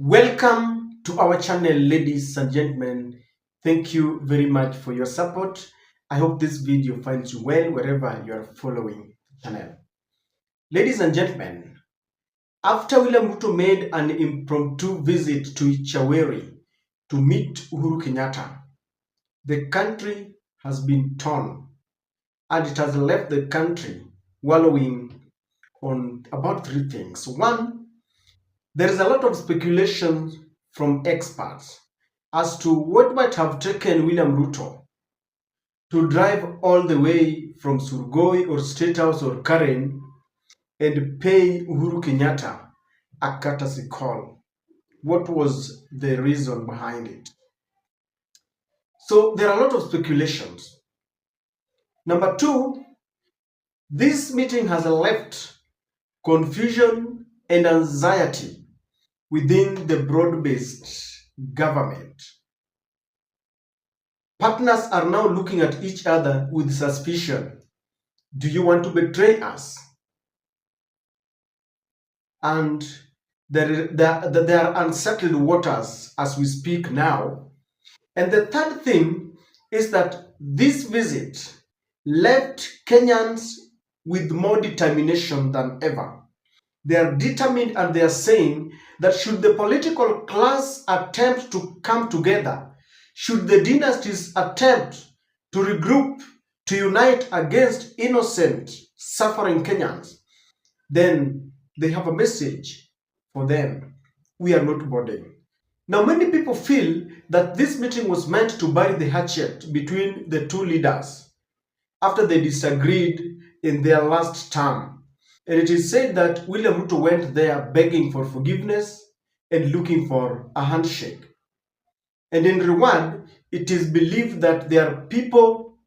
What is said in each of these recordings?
Welcome to our channel, ladies and gentlemen. Thank you very much for your support. I hope this video finds you well wherever you are following the channel. Ladies and gentlemen, after William Ruto made an impromptu visit to Chaweri to meet Uhuru Kenyatta, the country has been torn and it has left the country wallowing on about three things. One, there is a lot of speculation from experts as to what might have taken William Ruto to drive all the way from Surgoi or State House or Karen and pay Uhuru Kenyatta a courtesy call. What was the reason behind it? So there are a lot of speculations. Number two, this meeting has left confusion and anxiety within the broad-based government. Partners are now looking at each other with suspicion. Do you want to betray us? And there are unsettled waters as we speak now. And the third thing is that this visit left Kenyans with more determination than ever. They are determined and they are saying that should the political class attempt to come together, should the dynasties attempt to regroup, to unite against innocent, suffering Kenyans, then they have a message for them. We are not boarding. Now, many people feel that this meeting was meant to bury the hatchet between the two leaders after they disagreed in their last term. And it is said that William Ruto went there begging for forgiveness and looking for a handshake. And in reward, it is believed that there are people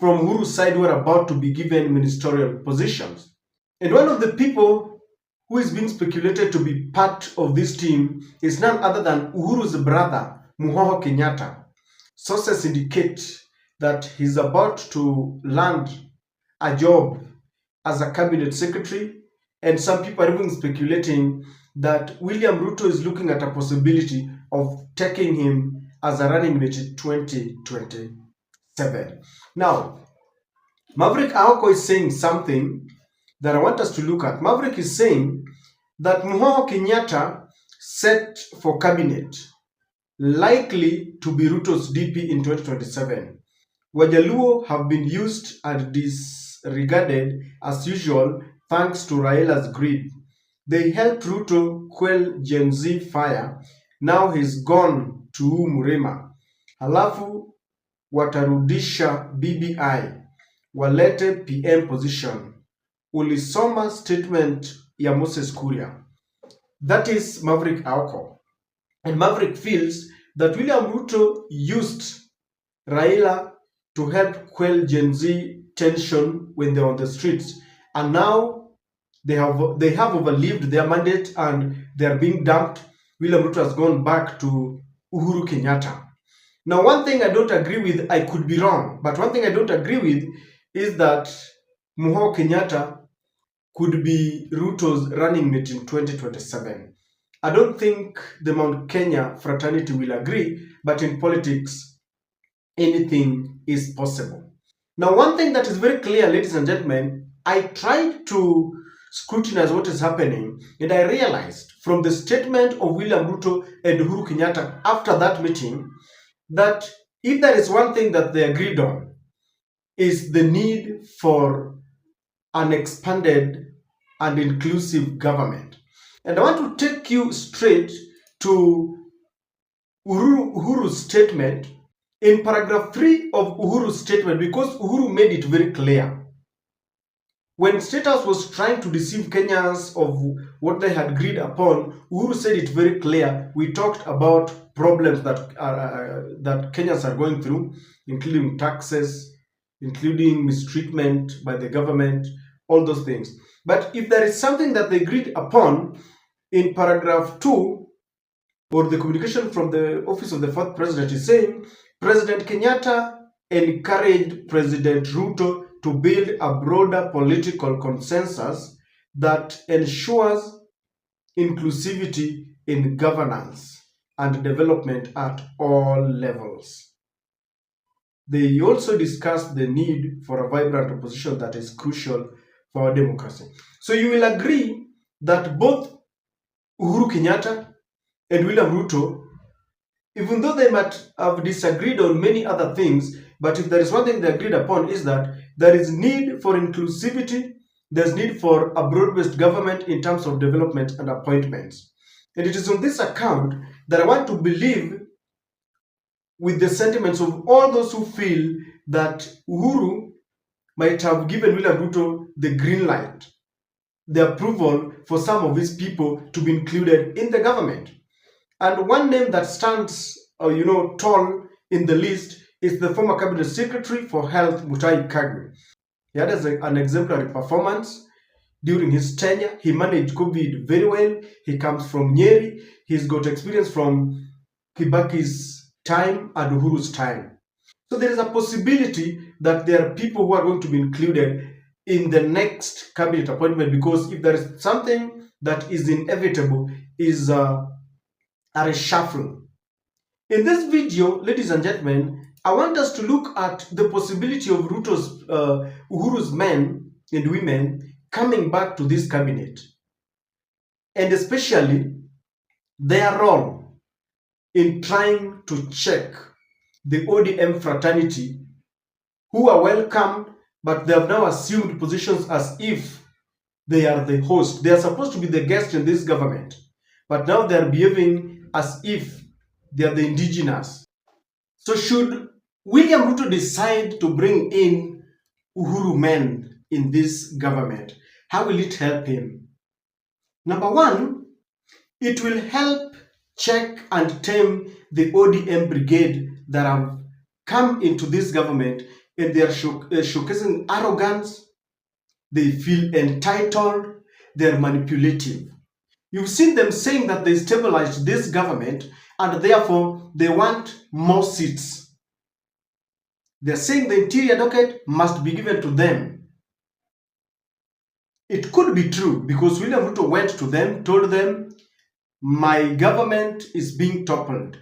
from Uhuru's side who are about to be given ministerial positions. And one of the people who is being speculated to be part of this team is none other than Uhuru's brother, Muhoho Kenyatta. Sources indicate that he's about to land a job as a cabinet secretary, and some people are even speculating that William Ruto is looking at a possibility of taking him as a running mate in 2027. Now, Maverick Aoko is saying something that I want us to look at. Maverick is saying that Muhoho Kenyatta set for cabinet likely to be Ruto's DP in 2027. Wajaluo have been used and disregarded as usual thanks to Raila's greed. They helped Ruto quell Gen Z fire. Now he's gone to Murima. Halafu watarudisha BBI. Walete PM position. Ulisoma statement ya Moses Kuria. That is Maverick Aoko. And Maverick feels that William Ruto used Raila to help quell Gen Z tension when they're on the streets. And now they have overlived their mandate and they are being dumped. William Ruto has gone back to Uhuru Kenyatta. Now, one thing I don't agree with, I could be wrong, but one thing I don't agree with is that Muhoho Kenyatta could be Ruto's running mate in 2027. I don't think the Mount Kenya fraternity will agree, but in politics, anything is possible. Now, one thing that is very clear, ladies and gentlemen, I tried to scrutinize what is happening, and I realized from the statement of William Ruto and Uhuru Kenyatta after that meeting that if there is one thing that they agreed on is the need for an expanded and inclusive government. And I want to take you straight to Uhuru's statement in paragraph 3 of Uhuru's statement, because Uhuru made it very clear. When State House was trying to deceive Kenyans of what they had agreed upon, Uhuru said it very clear. We talked about problems that Kenyans are going through, including taxes, including mistreatment by the government, all those things. But if there is something that they agreed upon in paragraph 2, or the communication from the office of the fourth president is saying, President Kenyatta encouraged President Ruto to build a broader political consensus that ensures inclusivity in governance and development at all levels. They also discussed the need for a vibrant opposition that is crucial for our democracy. So you will agree that both Uhuru Kenyatta and William Ruto, even though they might have disagreed on many other things, but if there is one thing they agreed upon is that there is need for inclusivity, there's need for a broad-based government in terms of development and appointments. And it is on this account that I want to believe with the sentiments of all those who feel that Uhuru might have given William Ruto the green light, the approval for some of his people to be included in the government. And one name that stands, tall in the list is the former cabinet secretary for health, Mutahi Kagwe. He had an exemplary performance during his tenure. He managed COVID very well. He comes from Nyeri. He's got experience from Kibaki's time and Uhuru's time. So there is a possibility that there are people who are going to be included in the next cabinet appointment, because if there is something that is inevitable is a reshuffle. In this video, ladies and gentlemen, I want us to look at the possibility of Uhuru's men and women coming back to this cabinet, and especially their role in trying to check the ODM fraternity, who are welcome, but they have now assumed positions as if they are the host. They are supposed to be the guest in this government, but now they are behaving as if they are the indigenous. So should William Ruto decide to bring in Uhuru men in this government, how will it help him? Number one, it will help check and tame the ODM brigade that have come into this government, and they are showcasing arrogance. They feel entitled. They are manipulative. You've seen them saying that they stabilized this government and therefore they want more seats. They're saying the interior docket must be given to them. It could be true, because William Ruto went to them, told them, my government is being toppled.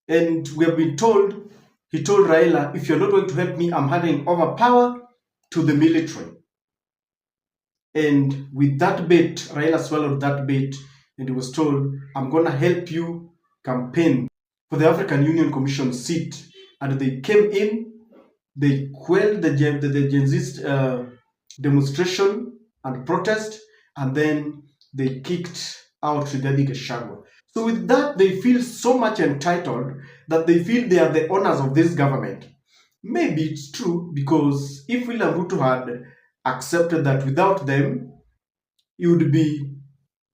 And we have been told, he told Raila, if you're not going to help me, I'm handing over power to the military. And with that bait, Raila swallowed that bait, and he was told, I'm going to help you campaign for the African Union Commission seat. And they came in, they quelled the Gen Z demonstration and protest, and then they kicked out Rigathi Gachagua. So with that, they feel so much entitled that they feel they are the owners of this government. Maybe it's true, because if William Ruto had accepted that without them, he would be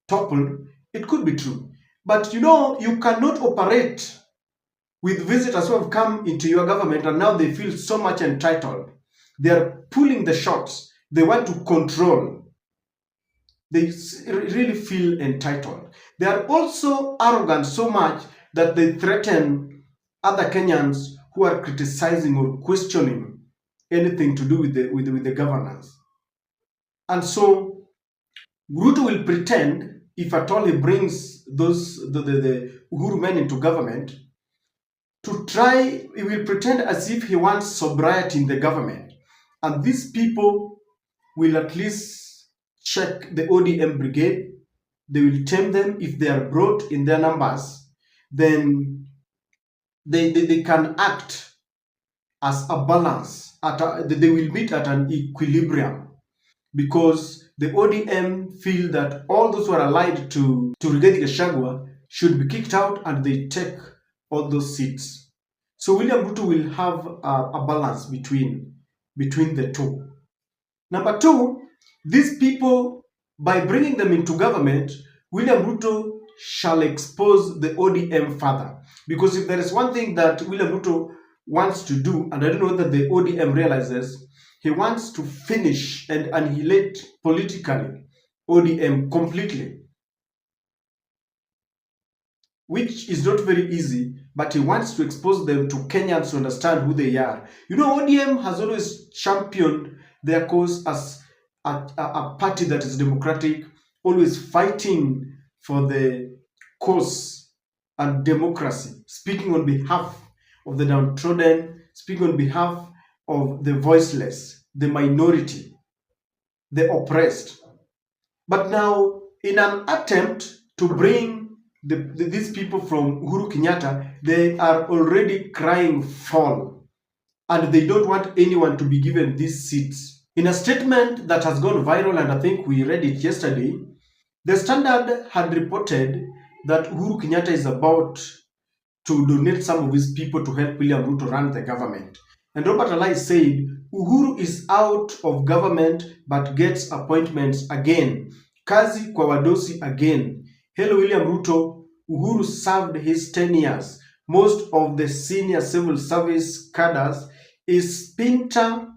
toppled, it could be true. But you cannot operate with visitors who have come into your government and now they feel so much entitled. They are pulling the shots. They want to control. They really feel entitled. They are also arrogant so much that they threaten other Kenyans who are criticizing or questioning anything to do with the governance. And so Ruto will pretend, if at all he brings the Uhuru men into government, he will pretend as if he wants sobriety in the government. And these people will at least check the ODM brigade. They will tame them. If they are brought in their numbers, then they can act as a balance. They will meet at an equilibrium, because the ODM feel that all those who are allied to Rigathi Gachagua should be kicked out and they take all those seats. So William Ruto will have a balance between the two. Number two, these people, by bringing them into government, William Ruto shall expose the ODM further. Because if there is one thing that William Ruto wants to do, and I don't know whether the ODM realizes, he wants to finish and annihilate politically ODM completely, which is not very easy, but he wants to expose them to Kenyans to understand who they are. ODM has always championed their cause as a party that is democratic, always fighting for the cause and democracy, speaking on behalf of the downtrodden, speaking on behalf of the voiceless, the minority, the oppressed. But now, in an attempt to bring these people from Uhuru Kenyatta, they are already crying fall, and they don't want anyone to be given these seats. In a statement that has gone viral, and I think we read it yesterday, the Standard had reported that Uhuru Kenyatta is about to donate some of his people to help William Ruto run the government. And Robert Alai said, Uhuru is out of government but gets appointments again. Kazi kwa wadosi again. Hello William Ruto, Uhuru served his 10 years. Most of the senior civil service cadres is spinter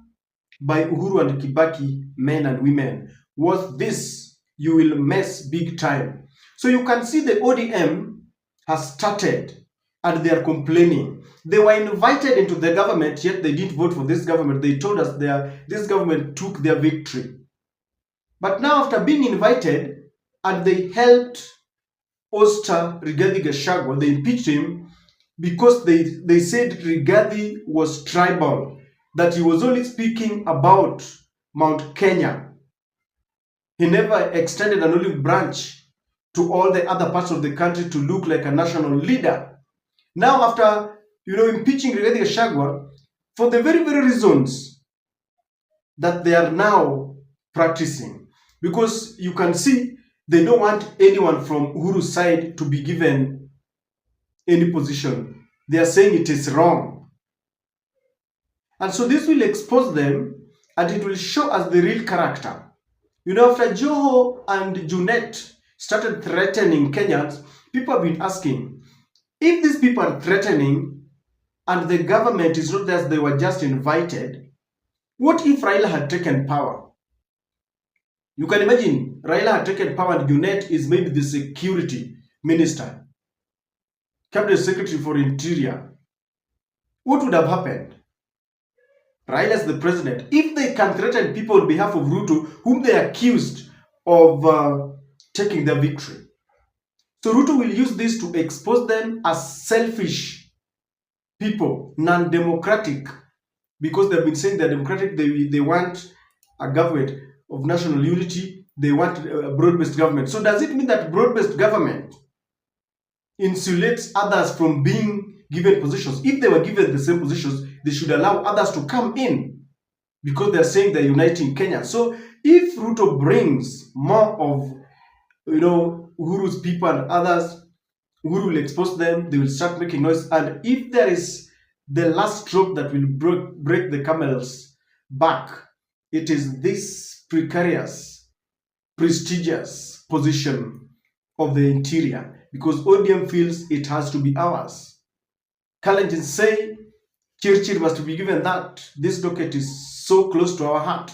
by Uhuru and Kibaki, men and women. Was this, you will mess big time. So you can see the ODM has started and they are complaining. They were invited into the government, yet they didn't vote for this government. They told us this government took their victory. But now after being invited and they helped Oster Rigathi Gachagua, they impeached him because they said Rigathi was tribal, that he was only speaking about Mount Kenya. He never extended an olive branch to all the other parts of the country to look like a national leader. Now after, impeaching Rigathi Gachagua, for the very, very reasons that they are now practicing, because you can see they don't want anyone from Uhuru's side to be given any position. They are saying it is wrong. And so this will expose them and it will show us the real character. After Joho and Junet started threatening Kenyans, people have been asking, if these people are threatening and the government is not there, they were just invited, what if Raila had taken power? You can imagine Raila had taken power and Junet is maybe the security minister, cabinet secretary for interior. What would have happened? Raila is the president. If they can threaten people on behalf of Ruto, whom they accused of taking their victory. So Ruto will use this to expose them as selfish people, non-democratic, because they've been saying they're democratic, they want a government of national unity, they want a broad-based government. So does it mean that broad-based government insulates others from being given positions? If they were given the same positions, they should allow others to come in because they're saying they're uniting Kenya. So if Ruto brings more of, Uhuru's people and others, Uhuru will expose them, they will start making noise. And if there is the last stroke that will break the camel's back, it is this precarious, prestigious position of the interior, because ODM feels it has to be ours. Kalenjin say, Chirchir must be given that. This docket is so close to our heart.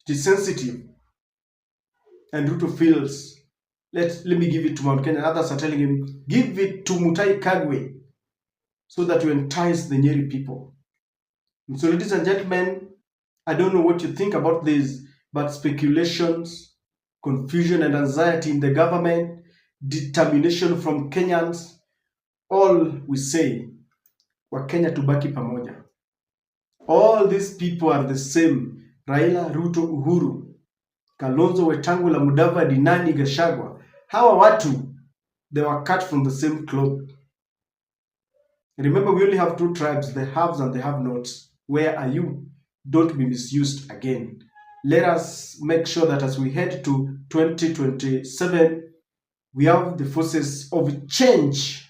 It is sensitive. And Ruto feels, let me give it to Mount Kenya. Others are telling him, give it to Mutai Kagwe so that you entice the Nyeri people. And so, ladies and gentlemen, I don't know what you think about this, but speculations, confusion and anxiety in the government, determination from Kenyans, all we say, Wakenya tubaki pamoja. All these people are the same. Raila, Ruto, Uhuru, Kalonzo, Wetangula, Mudavadi, Nani, Gachagua. Hawa watu, they were cut from the same cloth. Remember, we only have two tribes, the haves and the have-nots. Where are you? Don't be misused again. Let us make sure that as we head to 2027, we have the forces of change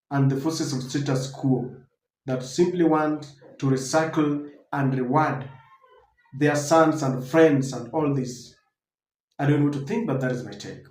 and the forces of status quo that simply want to recycle and reward their sons and friends and all this. I don't know what to think, but that is my take.